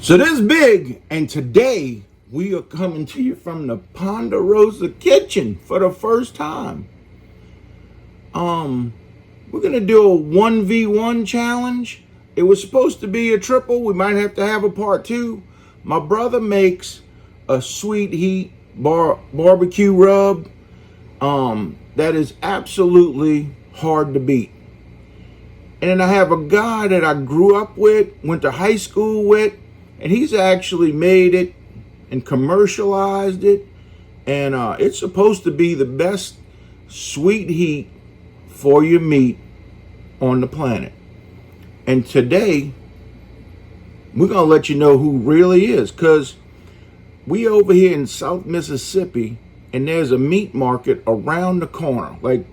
So this is big, and today we are coming to you from the Ponderosa Kitchen for the first time. Um, we're gonna do a 1v1 challenge. It was supposed to be a triple. We might have to have a part two. My brother makes a sweet heat barbecue rub. That is absolutely hard to beat. And then I have a guy that I grew up with, went to high school with, and he's actually made it and commercialized it. And it's supposed to be the best sweet heat for your meat on the planet. And today, we're going to let you know who really is. Because we over here in South Mississippi, and there's a meat market around the corner. Like,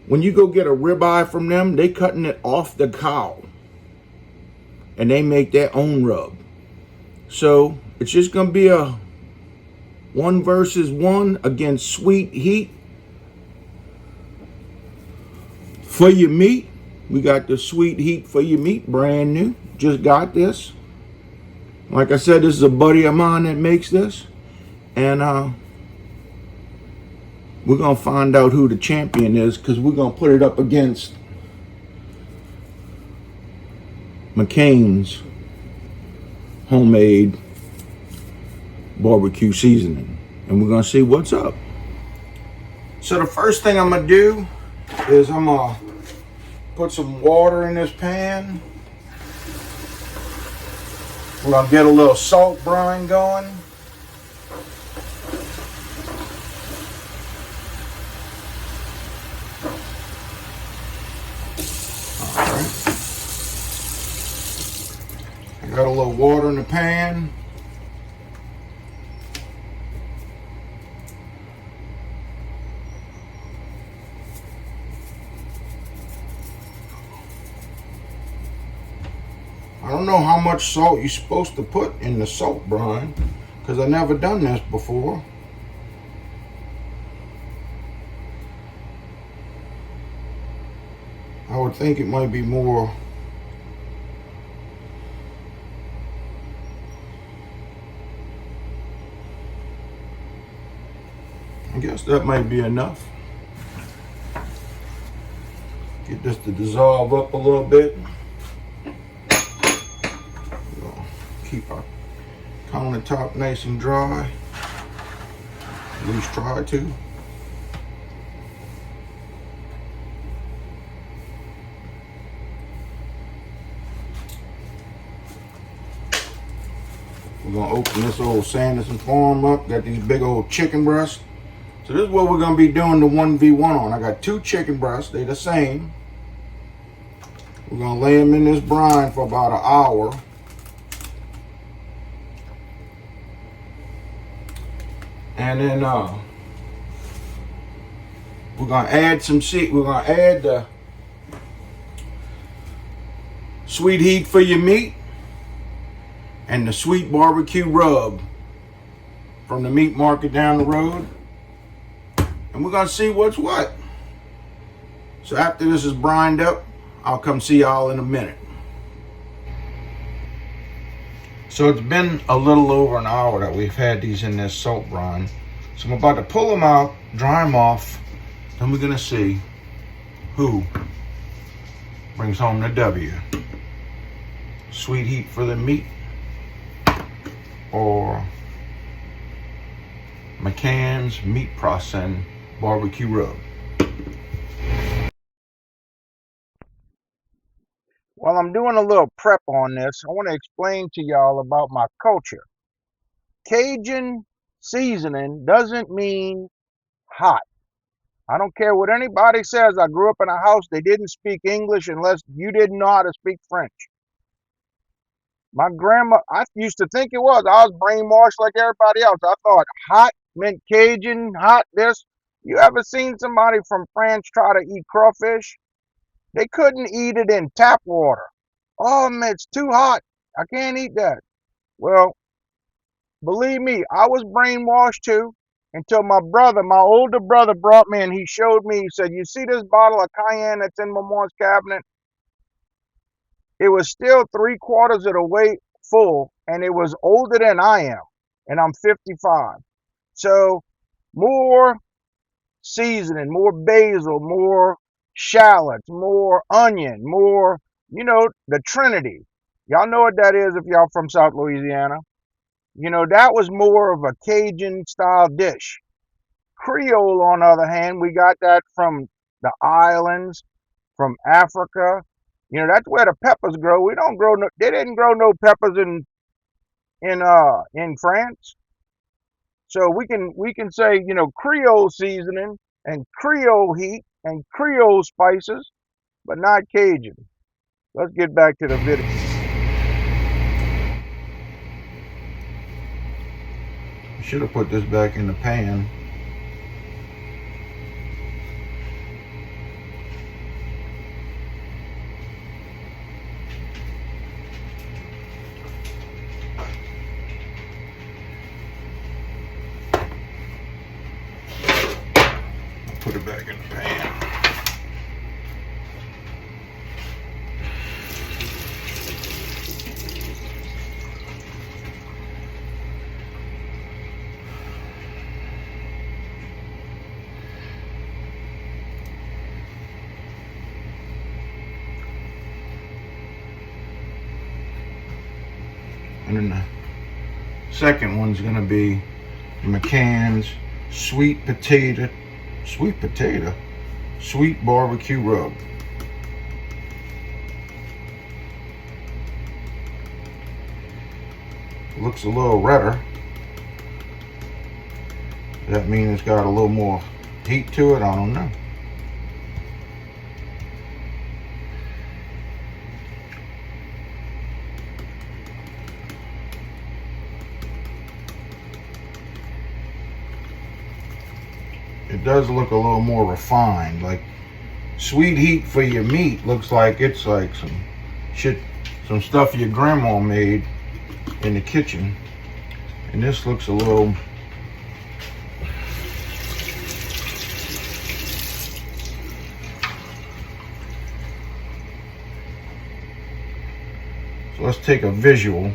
when you go get a ribeye from them, they cutting it off the cow. And they make their own rub. So, it's just going to be a 1 versus 1 against sweet heat for your meat. We got the sweet heat for your meat, brand new. Just got this. Like I said, this is a buddy of mine that makes this. And we're going to find out who the champion is, because we're going to put it up against McCain's homemade barbecue seasoning. And we're going to see what's up. So the first thing I'm going to do is I'm going to put some water in this pan. We're going to get a little salt brine going. Alright. I got a little water in the pan. I don't know how much salt you're supposed to put in the salt brine, because I've never done this before. I would think it might be more. I guess that might be enough. Get this to dissolve up a little bit. Keep our countertop nice and dry. At least try to. We're gonna open this old Sanderson Farm up. Got these big old chicken breasts. So this is what we're gonna be doing the 1v1 on. I got 2 chicken breasts. They're the same. We're gonna lay them in this brine for about an hour. And then we're gonna add the sweet heat for your meat and the sweet barbecue rub from the meat market down the road. And we're gonna see what's what. So after this is brined up, I'll come see y'all in a minute. So it's been a little over an hour that we've had these in this salt brine. So I'm about to pull them out, dry them off, then we're gonna see who brings home the W. Sweet heat for the meat, or McCann's meat processing barbecue rub. While I'm doing a little prep on this, I want to explain to y'all about my culture. Cajun seasoning doesn't mean hot. I don't care what anybody says. I grew up in a house, they didn't speak English unless you didn't know how to speak French. My grandma, I used to think it was. I was brainwashed like everybody else. I thought hot meant Cajun, hot this. You ever seen somebody from France try to eat crawfish? They couldn't eat it in tap water. Oh, man, it's too hot. I can't eat that. Well, believe me, I was brainwashed too, until my older brother brought me and he showed me. He said, "You see this bottle of cayenne that's in my mom's cabinet? It was still 3/4 of the weight full, and it was older than I am, and I'm 55. So more seasoning, more basil, more shallots, more onion, more, the Trinity. Y'all know what that is if y'all from South Louisiana. That was more of a Cajun style dish. Creole, on the other hand, we got that from the islands, from Africa. That's where the peppers grow. We don't grow no, they didn't grow no peppers in France. So we can say, Creole seasoning and Creole heat and Creole spices, but not Cajun. Let's get back to the video. Should have put this back in the pan. Put it back in the pan. And then the second one's gonna be McCann's sweet barbecue rub. Looks a little redder. Does that mean it's got a little more heat to it? I don't know. It does look a little more refined. Like sweet heat for your meat looks like it's like some stuff your grandma made in the kitchen. And this looks a little so let's take a visual.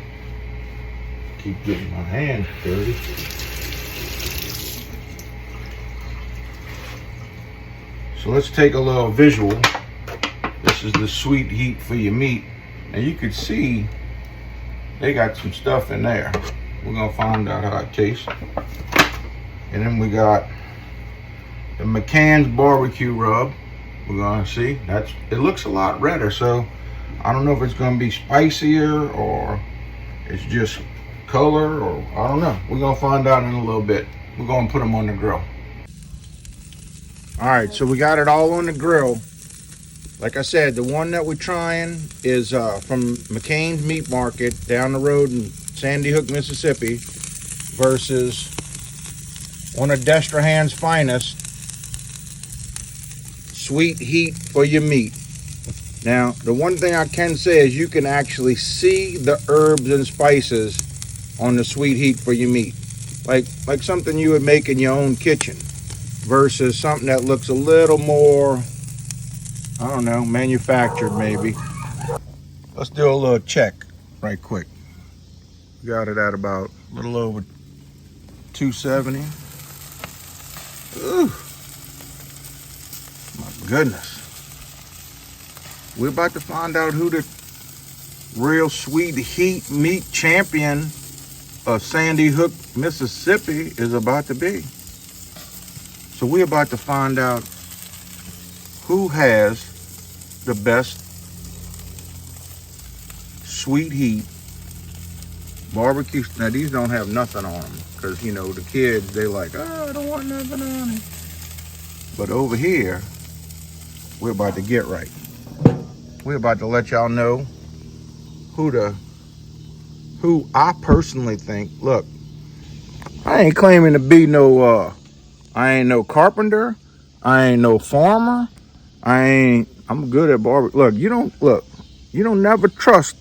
Keep getting my hands dirty. So let's take a little visual. This is the sweet heat for your meat. And you can see they got some stuff in there. We're gonna find out how it tastes. And then we got the McCann's barbecue rub. We're gonna see. It looks a lot redder, so I don't know if it's gonna be spicier or it's just color, or I don't know. We're gonna find out in a little bit. We're gonna put them on the grill. All right, so we got it all on the grill. Like I said, the one that we're trying is from McCann's Meat Market down the road in Sandy Hook, Mississippi, versus one of Destrehan's finest, sweet heat for your meat. Now, the one thing I can say is you can actually see the herbs and spices on the sweet heat for your meat. Like something you would make in your own kitchen, versus something that looks a little more, I don't know, manufactured maybe. Let's do a little check right quick. Got it at about a little over 270. Ooh, my goodness. We're about to find out who the real sweet heat meat champion of Sandy Hook, Mississippi is about to be. So we're about to find out who has the best sweet heat barbecue. Now these don't have nothing on them because the kids, they like, oh, I don't want nothing on it. But over here, we're about to get right. We're about to let y'all know who I personally think. Look, I ain't claiming to be I ain't no carpenter. I ain't no farmer. I'm good at barbecue. You don't never trust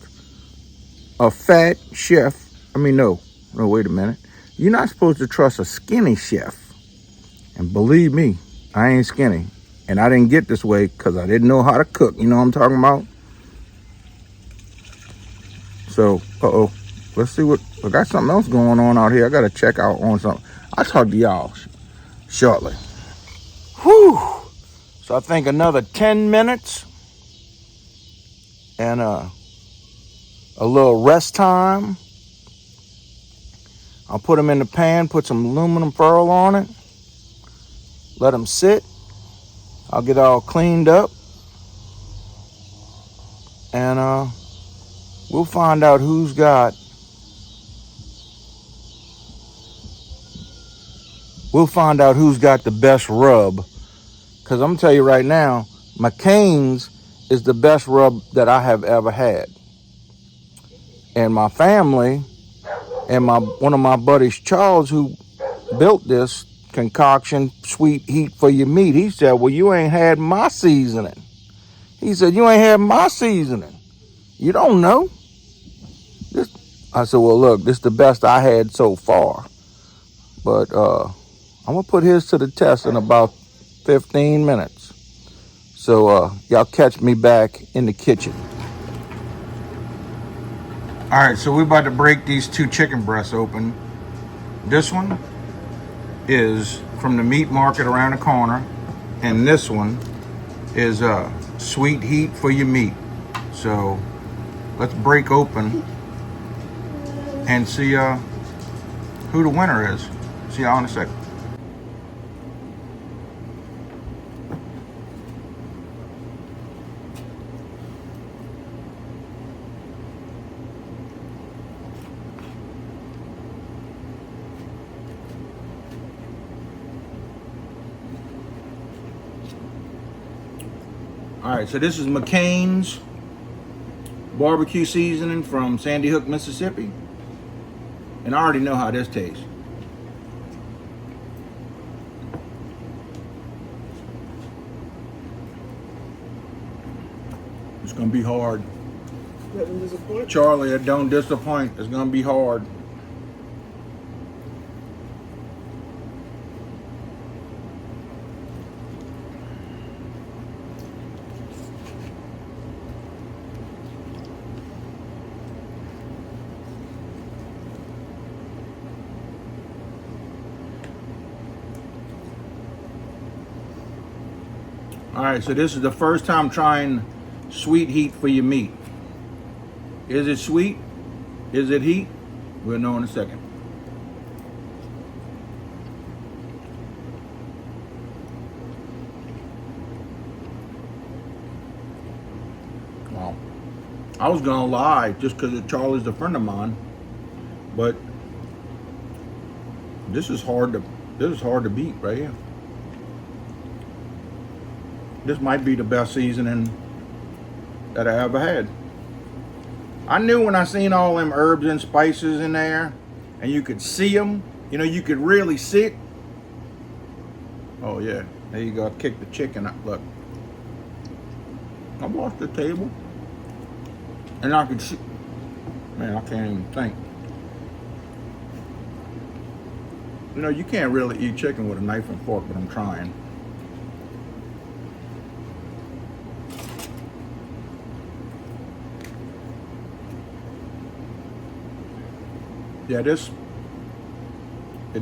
a fat chef. No, wait a minute. You're not supposed to trust a skinny chef. And believe me, I ain't skinny. And I didn't get this way because I didn't know how to cook. You know what I'm talking about? So, let's see what, I got something else going on out here. I got to check out on something. I'll talk to y'all shortly. Whew. So I think another 10 minutes and a little rest time. I'll put them in the pan, put some aluminum foil on it, let them sit. I'll get all cleaned up, and we'll find out who's got the best rub. Because I'm gonna tell you right now, McCain's is the best rub that I have ever had. And my family and one of my buddies, Charles, who built this concoction, Sweet Heat for Your Meat, he said, well, you ain't had my seasoning. He said, you ain't had my seasoning. You don't know. I said, well, look, this is the best I had so far. But I'm going to put his to the test in about 15 minutes. So y'all catch me back in the kitchen. All right, so we're about to break these 2 chicken breasts open. This one is from the meat market around the corner, and this one is Sweet Heat for Your Meat. So let's break open and see who the winner is. See y'all in a second. All right, so this is McCain's barbecue seasoning from Sandy Hook, Mississippi. And I already know how this tastes. It's gonna be hard. Doesn't disappoint? Charlie, it don't disappoint. It's gonna be hard. All right, so this is the first time trying Sweet Heat for Your Meat. Is it sweet? Is it heat? We'll know in a second. Wow. I was gonna lie just because Charlie's a friend of mine, but this is hard to beat right here. This might be the best seasoning that I ever had. I knew when I seen all them herbs and spices in there, and you could see them, you know, you could really see it. Oh yeah, there you go, I kicked the chicken up, look. I lost the table. And I could see, man, I can't even think. You know, you can't really eat chicken with a knife and fork, but I'm trying. Yeah, it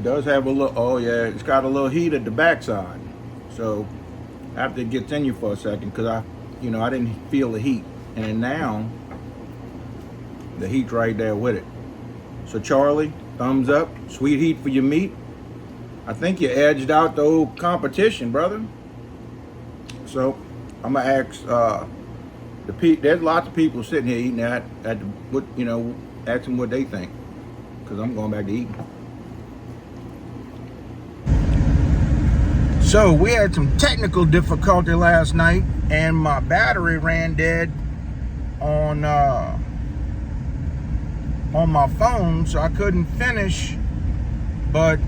does have a little, oh yeah, it's got a little heat at the backside. So after it gets in you for a second, because I didn't feel the heat. And then now, the heat's right there with it. So Charlie, thumbs up, Sweet Heat for Your Meat. I think you edged out the old competition, brother. So I'm gonna ask there's lots of people sitting here eating that, ask them what they think. Because I'm going back to eating. So we had some technical difficulty last night, and my battery ran dead on my phone, so I couldn't finish. But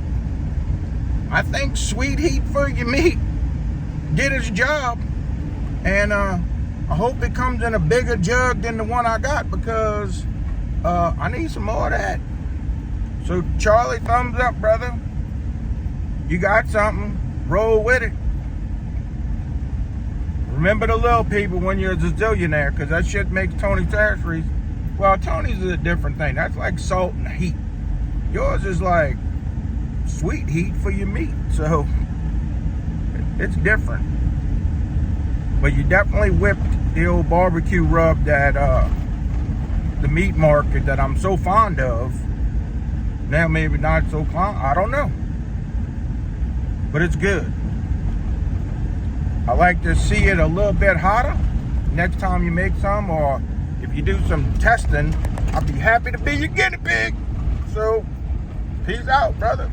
I think Sweet Heat for Your Meat did its job, and I hope it comes in a bigger jug than the one I got, because I need some more of that. So Charlie, thumbs up, brother. You got something. Roll with it. Remember the little people when you're a zillionaire, because that shit makes Tony Chachere's Well, Tony's is a different thing. That's like salt and heat. Yours is like sweet heat for your meat. So it's different. But you definitely whipped the old barbecue rub that the meat market that I'm so fond of. Now maybe not so fond. I don't know. But it's good. I like to see it a little bit hotter next time you make some, or if you do some testing, I'll be happy to be your guinea pig. So, peace out, brother.